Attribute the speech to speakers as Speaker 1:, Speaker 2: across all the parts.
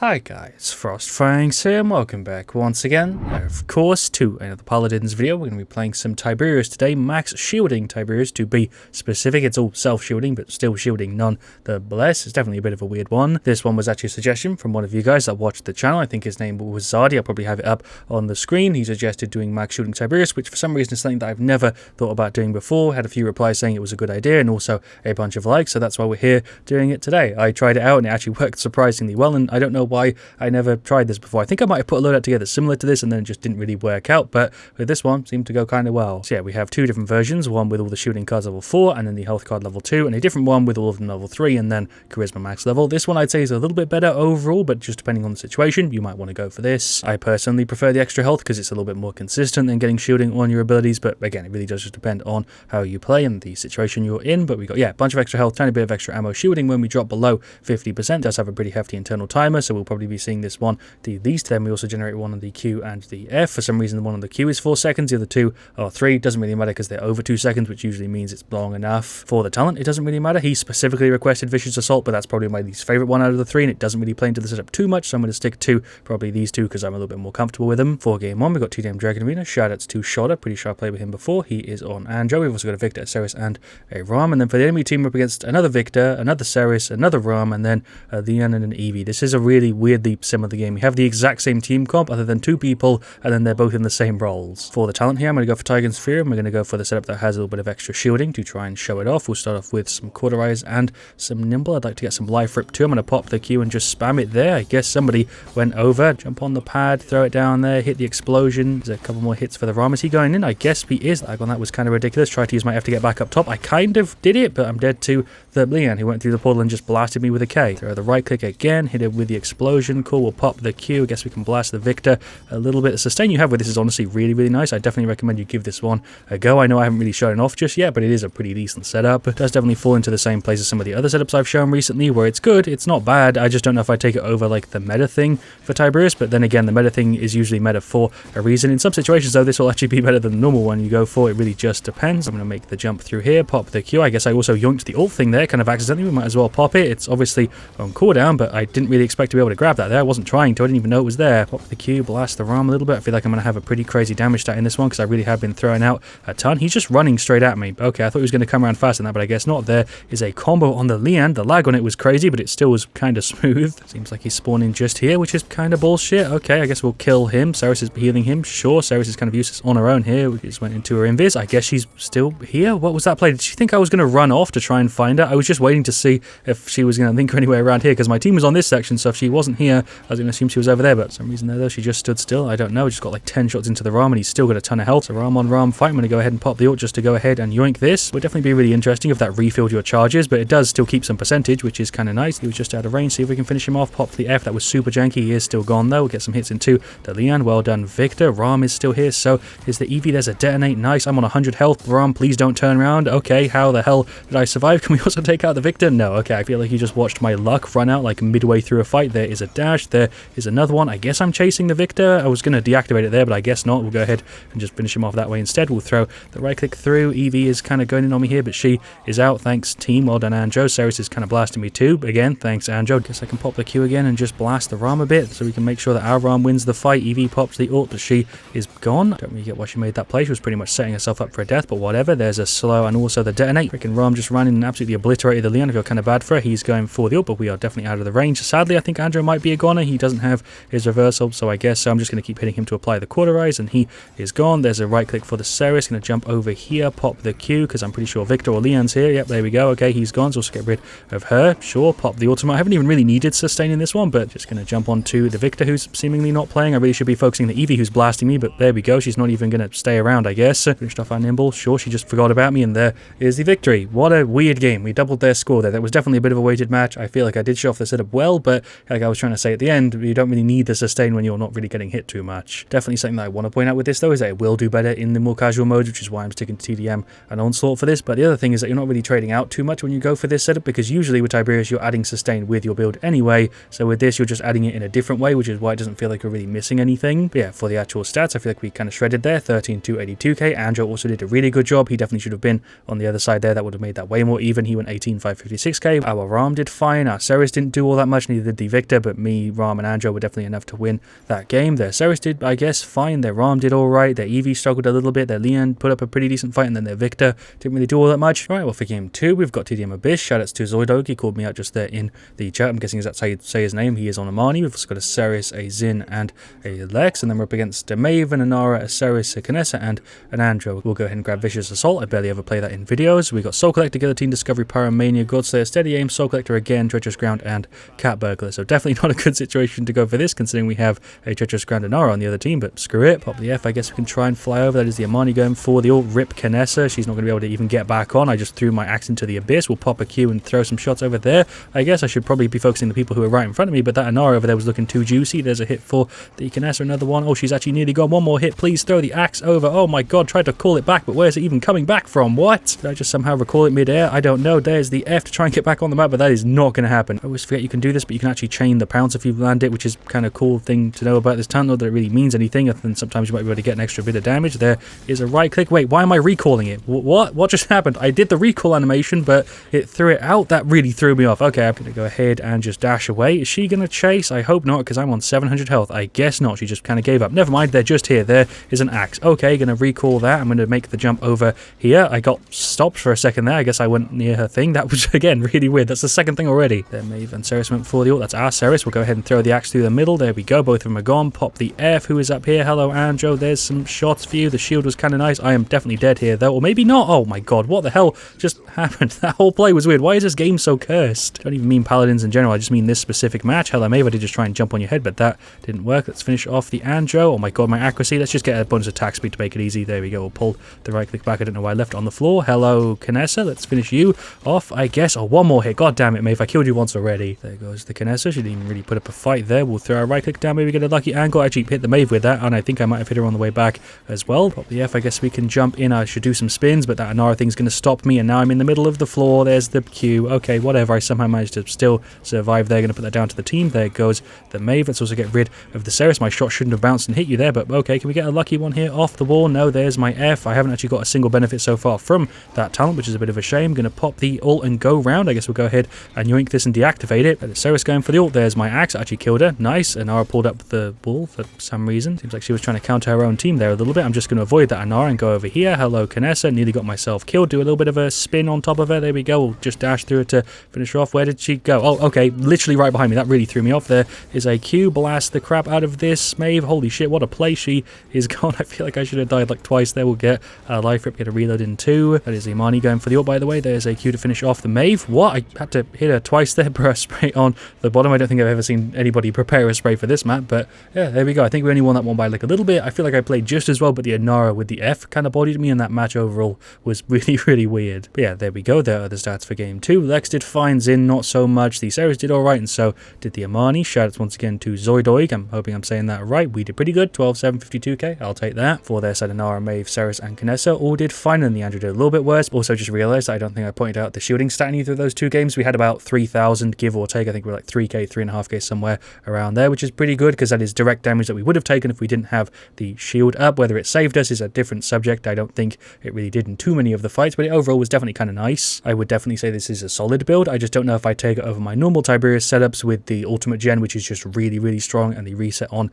Speaker 1: Hi guys, FrostFangs here and welcome back once again, of course, to another Paladins video. We're going to be playing some Tiberius today, max shielding Tiberius to be specific. It's all self-shielding, but still shielding nonetheless. It's definitely a bit of a weird one. This one was actually a suggestion from one of you guys that watched the channel. I think his name was Zardi. I'll probably have it up on the screen. He suggested doing max shielding Tiberius, which for some reason is something that I've never thought about doing before. Had a few replies saying it was a good idea and also a bunch of likes, so that's why we're here doing it today. I tried it out and it actually worked surprisingly well, and I don't know why I never tried this before. I think I might have put a loadout together similar to this and then it just didn't really work out, but with this one seemed to go kind of well. So yeah, we have two different versions, one with all the shielding cards level 4 and then the health card level 2, and a different one with all of them level 3 and then charisma max level. This one I'd say is a little bit better overall, but just depending on the situation you might want to go for this. I personally prefer the extra health because it's a little bit more consistent than getting shielding on your abilities, but again it really does just depend on how you play and the situation you're in. But we got, yeah, a bunch of extra health, tiny bit of extra ammo. Shielding when we drop below 50% does have a pretty hefty internal timer, so we'll probably be seeing this one these. Then we also generate one on the Q and the F. For some reason the one on the Q is 4 seconds, the other two are 3. Doesn't really matter because they're over 2 seconds, which usually means it's long enough. For the talent it doesn't really matter. He specifically requested Vicious Assault, but that's probably my least favorite one out of the 3 and it doesn't really play into the setup too much, so I'm going to stick to probably these two because I'm a little bit more comfortable with them. For game 1 we've got 2DM Dragon Arena. Shoutouts to Shotter, pretty sure I played with him before. He is on Anjo. We've also got a Victor, a Ceres and a Ram, and then for the enemy team we're up against another Victor, another Ceres, another Ram, and then Leon and an Eevee. This is a really weirdly similar game. We have the exact same team comp other than 2 people, and then they're both in the same roles. For the talent here I'm going to go for Tiger and Sphere, and we're going to go for the setup that has a little bit of extra shielding to try and show it off. We'll start off with some Cauterize and some Nimble. I'd like to get some Life Rip too. I'm going to pop the Q and just spam it there. I guess somebody went over, jump on the pad, throw it down there, hit the explosion. There's a couple more hits for the Ram. Is he going in? I guess he is. Lag on that was kind of ridiculous. Tried to use my F to get back up top. I kind of did it, but I'm dead to the Leon who went through the portal and just blasted me with a K. Throw the right click again, hit it with the explosion. Cool, we'll pop the Q. I guess we can blast the Victor a little bit. The sustain you have with this is honestly really nice. I definitely recommend you give this one a go. I know I haven't really shown it off just yet, but it is a pretty decent setup. It does definitely fall into the same place as some of the other setups I've shown recently, where it's good, it's not bad. I just don't know if I take it over like the meta thing for Tiberius, but then again the meta thing is usually meta for a reason. In some situations though this will actually be better than the normal one you go for. It really just depends. I'm going to make the jump through here, pop the Q. I guess I also yoinked the ult thing there kind of accidentally. We might as well pop it. It's obviously on cooldown, but I didn't really expect to be able to grab that there. I wasn't trying to. I didn't even know it was there. Pop the Q, blast the Ram a little bit. I feel like I'm going to have a pretty crazy damage stat in this one because I really have been throwing out a ton. He's just running straight at me. Okay, I thought he was going to come around faster than that, but I guess not. There is a combo on the Leon. The lag on it was crazy, but it still was kind of smooth. Seems like he's spawning just here, which is kind of bullshit. Okay, I guess we'll kill him. Ceres is healing him. Sure, Ceres is kind of useless on her own here. We just went into her invis. I guess she's still here. What was that play? Did she think I was going to run off to try and find her? I was just waiting to see if she was going to link her anywhere around here because my team was on this section, so if she wasn't here, I was going to assume she was over there, but for some reason there though, she just stood still. I don't know. Just got like 10 shots into the Ram and he's still got a ton of health. So Ram on Ram fight. I'm going to go ahead and pop the ult just to go ahead and yoink this. Would definitely be really interesting if that refilled your charges, but it does still keep some percentage, which is kind of nice. He was just out of range. See if we can finish him off. Pop the F. That was super janky. He is still gone though. We'll get some hits into the Leon. Well done, Victor. Ram is still here. So is the Eevee. There's a detonate. Nice. I'm on 100 health. Ram, please don't turn around. Okay, how the hell did I survive? Can we also take out the Victor? No. Okay, I feel like you just watched my luck run out like midway through a fight. There is a dash. There is another one. I guess I'm chasing the Victor. I was going to deactivate it there, but I guess not. We'll go ahead and just finish him off that way instead. We'll throw the right click through. Eevee is kind of going in on me here, but she is out. Thanks, team. Well done, Anjo. Ceres is kind of blasting me too. Again, thanks, Anjo. Guess I can pop the Q again and just blast the Ram a bit so we can make sure that our Ram wins the fight. Eevee pops the ult, but she is gone. I don't really get why she made that play. She was pretty much setting herself up for a death, but whatever. There's a slow and also the detonate. Freaking Ram just ran in and absolutely obliterated the Leon. I feel kind of bad for her. He's going for the ult, but we are definitely out of the range. Sadly, I think Anjo might be a goner. He doesn't have his reversal, so I guess I'm just going to keep hitting him to apply the Cauterize, and he is gone. There's a right click for the Ceres. Going to jump over here, pop the Q, because I'm pretty sure Victor or Leon's here. Yep, there we go. Okay, he's gone, so let's get rid of her. Sure, pop the ultimate. I haven't even really needed sustain in this one, but just going to jump onto the Victor, who's seemingly not playing. I really should be focusing the Eevee, who's blasting me, but there we go. She's not even going to stay around, I guess. Finished off our Nimble. Sure, she just forgot about me, and there is the victory. What a weird game. We doubled their score there. That was definitely a bit of a weighted match. I feel like I did show off the setup well, but like I was trying to say at the end, you don't really need the sustain when you're not really getting hit too much. Definitely something that I want to point out with this though is that it will do better in the more casual mode, which is why I'm sticking to TDM and Onslaught for this. But the other thing is that you're not really trading out too much when you go for this setup, because usually with Tiberius you're adding sustain with your build anyway, so with this you're just adding it in a different way, which is why it doesn't feel like you're really missing anything. But yeah, for the actual stats I feel like we kind of shredded there. 13,282k. Anjo also did a really good job. He definitely should have been on the other side there. That would have made that way more even. He went 18,556k. Our Ram did fine. Our Ceres didn't do all that much, neither did the Victor. Victor, but me, Ram, and Andro were definitely enough to win that game. Their Ceres did, I guess, fine. Their Ram did all right. Their Eevee struggled a little bit. Their Leon put up a pretty decent fight, and then their Victor didn't really do all that much. All right, well, for game 2, we've got TDM Abyss. Shoutouts to Zoidog. He called me out just there in the chat. I'm guessing that's how you say his name. He is on Amani. We've also got a Ceres, a Zin, and a Lex, and then we're up against a Maven, a Nara, a Ceres, a Kinessa, and an Andro. We'll go ahead and grab Vicious Assault. I barely ever play that in videos. We got Soul Collector, Guillotine, Discovery, Pyromania, Godslayer, Steady Aim, Soul Collector again, Treacherous Ground, and Cat Burglar. So definitely not a good situation to go for this, considering we have a Treacherous Ground and Nara on the other team, but screw it. Pop the F. I guess we can try and fly over. That is the Amani going for the ult. Rip Kinessa. She's not going to be able to even get back on. I just threw my axe into the abyss. We'll pop a Q and throw some shots over there. I guess I should probably be focusing the people who are right in front of me, but that Anara over there was looking too juicy. There's a hit for the Kinessa, another one. Oh, she's actually nearly gone. One more hit. Please throw the axe over. Oh my god, tried to call it back, but where's it even coming back from? What? Did I just somehow recall it mid-air? I don't know. There's the F to try and get back on the map, but that is not going to happen. I always forget you can do this, but you can actually chain the pounce if you land it, which is kind of cool thing to know about this talent. Not that it really means anything, other than sometimes you might be able to get an extra bit of damage. There is a right click. Wait, why am I recalling it? What just happened? I did the recall animation, but it threw it out. That really threw me off. Okay, I'm going to go ahead and just dash away. Is she going to chase? I hope not, because I'm on 700 health. I guess not. She just kind of gave up. Never mind. They're just here. There is an axe. Okay, going to recall that. I'm going to make the jump over here. I got stopped for a second there. I guess I went near her thing. That was, again, really weird. That's the second thing already. There, Maeve and Ceres went for the ult. That's our Ceres. We'll go ahead and throw the axe through the middle. There we go. Both of them are gone. Pop the F. Who is up here? Hello, Andro. There's some shots for you. The shield was kind of nice. I am definitely dead here, though. Or maybe not. Oh, my God. What the hell just happened? That whole play was weird. Why is this game so cursed? I don't even mean Paladins in general. I just mean this specific match. Hello, Maeve. I did just try and jump on your head, but that didn't work. Let's finish off the Andro. Oh, my God. My accuracy. Let's just get a bonus attack speed to make it easy. There we go. We'll pull the right click back. I don't know why I left it on the floor. Hello, Kinessa. Let's finish you off, I guess. Oh, one more hit. God damn it, Maeve. I killed you once already. There goes the Kinessa. She didn't even really put up a fight there. We'll throw our right click down. Maybe get a lucky angle. I actually hit the Maeve with that, and I think I might have hit her on the way back as well. Pop the F. I guess we can jump in. I should do some spins, but that Anara thing's going to stop me, and now I'm in the middle of the floor. There's the Q. Okay, whatever. I somehow managed to still survive there. Going to put that down to the team. There goes the Maeve. Let's also get rid of the Ceres. My shot shouldn't have bounced and hit you there, but okay. Can we get a lucky one here off the wall? No, there's my F. I haven't actually got a single benefit so far from that talent, which is a bit of a shame. Going to pop the ult and go round. I guess we'll go ahead and yoink this and deactivate it. But Ceres going for the ult. There's my axe. I actually killed her. Nice. Anara pulled up the ball for some reason. Seems like she was trying to counter her own team there a little bit. I'm just going to avoid that Anara and go over here. Hello, Kinessa. Nearly got myself killed. Do a little bit of a spin on top of her. There we go. We'll just dash through it to finish her off. Where did she go? Oh, okay. Literally right behind me. That really threw me off. There is a Q. Blast the crap out of this Maeve. Holy shit, what a play. She is gone. I feel like I should have died like twice there. We'll get a life rip, get a reload in 2. That is Imani going for the ult, by the way. There's a Q to finish off the Maeve. What? I had to hit her twice there. Bro, spray on the bottom. I don't think I've ever seen anybody prepare a spray for this map, but yeah, there we go. I think we only won that one by like a little bit. I feel like I played just as well, but the Anara with the F kind of bodied me, and that match overall was really, really weird. But yeah, there we go. There are the stats for game 2. Lex did fine, Zin not so much. The Ceres did alright, and so did the Amani. Shoutouts once again to Zoidoig. I'm hoping I'm saying that right. We did pretty good. 12, 7, 52k. I'll take that. For their side, Anara, Maeve, Ceres, and Kinessa all did fine, and the Andrew did a little bit worse. Also just realized I don't think I pointed out the shielding stat in either of those two games. We had about 3,000, give or take. I think we're like 3k, 3.5k, somewhere around there, which is pretty good because that is direct damage that we would have taken if we didn't have the shield up. Whether it saved us is a different subject. I don't think it really did in too many of the fights, but it overall was definitely kind of nice. I would definitely say this is a solid build. I just don't know if I take it over my normal Tiberius setups with the ultimate gen, which is just really, really strong, and the reset on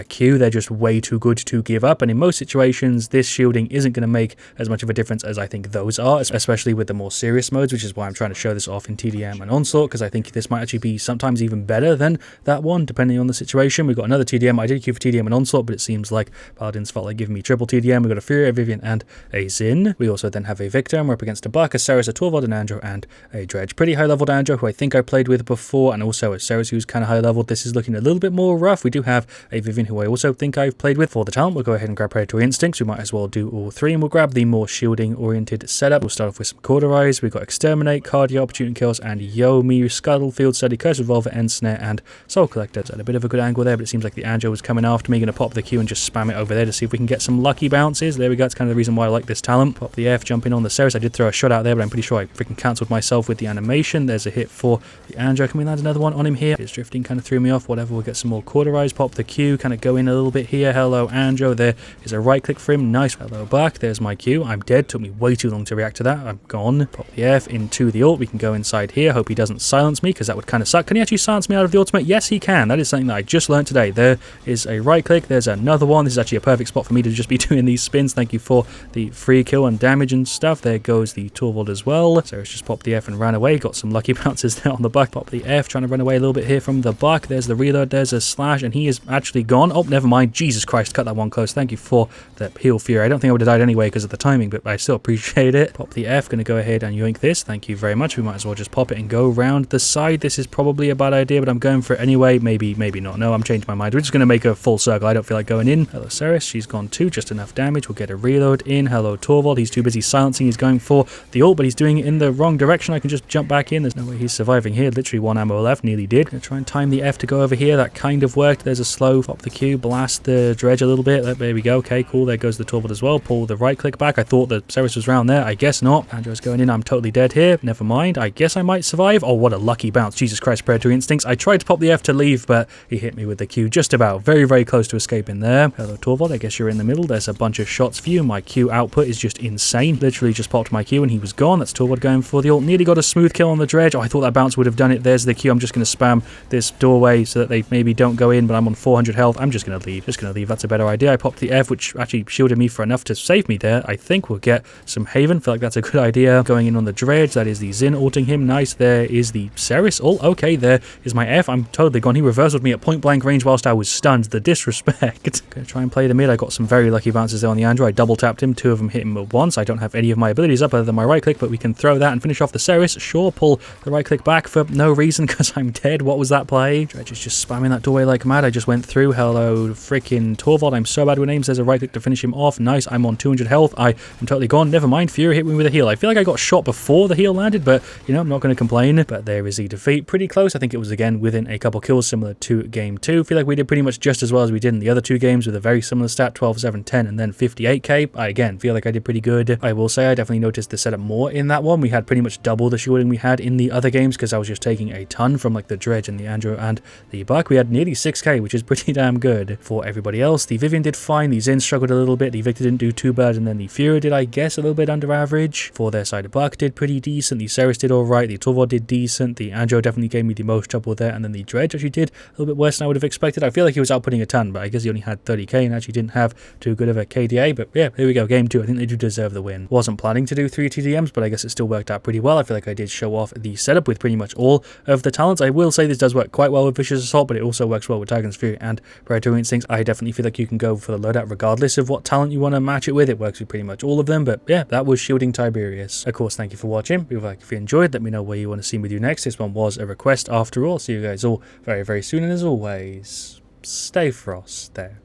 Speaker 1: Q. They're just way too good to give up, and in most situations this shielding isn't going to make as much of a difference as I think those are, especially with the more serious modes, which is why I'm trying to show this off in TDM and Onslaught, because I think this might actually be sometimes even better than that one, depending on the situation. We've got another TDM. I did queue for TDM and Onslaught, but it seems like Paladins felt like giving me triple TDM. We've got a Fury, a Vivian, and a Zin. We also then have a Victor, and we're up against a Buck, a Ceres, a Torvald, an Andro, and a Dredge. Pretty high-leveled Andro, who I think I played with before, and also a Ceres, who's kind of high-leveled. This is looking a little bit more rough. We do have a Vivian, who I also think I've played with. For the talent, we'll go ahead and grab Predatory Instincts. We might as well do all 3, and we'll grab the more shielding-oriented setup. We'll start off with some Cauterize. We've got Exterminate, Cardio, Opportunity Kills, and Yomi, Scuttlefield, Study, Curse Revolver, End Snare, and Soul Collector. So at a bit of a good angle there, but it seems like the Andro was coming after me. Going to pop the Q and just spam it over there to see if we can get some lucky bounces. There we go. It's kind of the reason why I like this talent. Pop the F, jump in on the Ceres. I did throw a shot out there, but I'm pretty sure I freaking cancelled myself with the animation. There's a hit for the Andro. Can we land another one on him here? His drifting kind of threw me off. Whatever, we'll get some more Cauterize. Pop the Q, kind of go in a little bit here. Hello, Andro. There is a right click for him. Nice. Hello, Buck. There's my Q. I'm dead. Took me way too long to react to that. I'm gone. Pop the F into the ult. We can go inside here. Hope he doesn't silence me, because that would kind of suck. Can he actually silence bounce me out of the ultimate? Yes, he can. That is something that I just learned today. There is a right click. There's another one. This is actually a perfect spot for me to just be doing these spins. Thank you for the free kill and damage and stuff. There goes the Torvald as well. So it's just popped the F and ran away. Got some lucky bounces there on the buck. Pop the F, trying to run away a little bit here from the buck. There's the reload. There's a slash, and he is actually gone. Oh, never mind. Jesus Christ, cut that one close. Thank you for the heal fury. I don't think I would have died anyway because of the timing, but I still appreciate it. Pop the F. Going to go ahead and yoink this. Thank you very much. We might as well just pop it and go round the side. This is probably a bad idea, but I'm going for it anyway. Maybe not. No, I'm changing my mind. We're just going to make a full circle. I don't feel like going in. Hello, Ceres. She's gone too. Just enough damage. We'll get a reload in. Hello, Torvald. He's too busy silencing. He's going for the ult, but he's doing it in the wrong direction. I can just jump back in. There's no way he's surviving here. Literally one ammo left. Nearly did. Gonna try and time the F to go over here. That kind of worked. There's a slow. Pop the Q. Blast the dredge a little bit. There we go. Okay, cool. There goes the Torvald as well. Pull the right click back. I thought that Ceres was around there. I guess not. Andrew's going in. I'm totally dead here. Never mind. I guess I might survive. Oh, what a lucky bounce. Jesus Christ, predatory instincts. I tried to pop the F to leave, but he hit me with the Q just about. Very, very close to escaping there. Hello, Torvald. I guess you're in the middle. There's a bunch of shots for you. My Q output is just insane. Literally just popped my Q and he was gone. That's Torvald going for the ult. Nearly got a smooth kill on the dredge. Oh, I thought that bounce would have done it. There's the Q. I'm just going to spam this doorway so that they maybe don't go in, but I'm on 400 health. I'm just going to leave. Just going to leave. That's a better idea. I popped the F, which actually shielded me for enough to save me there. I think we'll get some Haven. Feel like that's a good idea. Going in on the dredge. That is the Zin ulting him. Nice. There is the Ceres ult. Okay, there is my F. I'm totally gone. He reversed with me at point blank range whilst I was stunned. The disrespect. Gonna try and play the mid. I got some very lucky bounces there on the Andrew. I double tapped him. Two of them hit him at once. I don't have any of my abilities up other than my right click, but we can throw that and finish off the Ceres. Sure, pull the right click back for no reason because I'm dead. What was that play? Dredge is just spamming that doorway like mad. I just went through. Hello, freaking Torvald. I'm so bad with names. There's a right click to finish him off. Nice. I'm on 200 health. I am totally gone. Never mind. Fury hit me with a heal. I feel like I got shot before the heal landed, but you know, I'm not going to complain. But there is the defeat. Pretty close. I think it was again within a couple kills, similar to game 2. Feel like we did pretty much just as well as we did in the other 2 games with a very similar stat, 12, 7, 10, and then 58k. I again feel like I did pretty good. I will say I definitely noticed the setup more in that one. We had pretty much double the shielding we had in the other games because I was just taking a ton from like the dredge and the Andrew and the buck. We had nearly 6k, which is pretty damn good for everybody else. The Vivian did fine. The Zin struggled a little bit. The Victor didn't do too bad, and then the Fury did, I guess, a little bit under average. For their side, the buck did pretty decent. The Ceres did all right. The Torvald did decent. The Andrew definitely gave me the most trouble there, and then the dredge actually did a little bit worse than I would have expected. I feel like he was outputting a ton, but I guess he only had 30k and actually didn't have too good of a KDA. But yeah, here we go. Game 2. I think they do deserve the win. Wasn't planning to do 3 TDMs, but I guess it still worked out pretty well. I feel like I did show off the setup with pretty much all of the talents. I will say this does work quite well with Vicious Assault, but it also works well with Titan's Fury and Predatory Instincts. I definitely feel like you can go for the loadout regardless of what talent you want to match it with. It works with pretty much all of them, but yeah, that was Shielding Tiberius. Of course, thank you for watching. If you enjoyed, let me know where you want to see me do next. This one was a request after all. See you guys all very, very soon, and as always, stay frost there.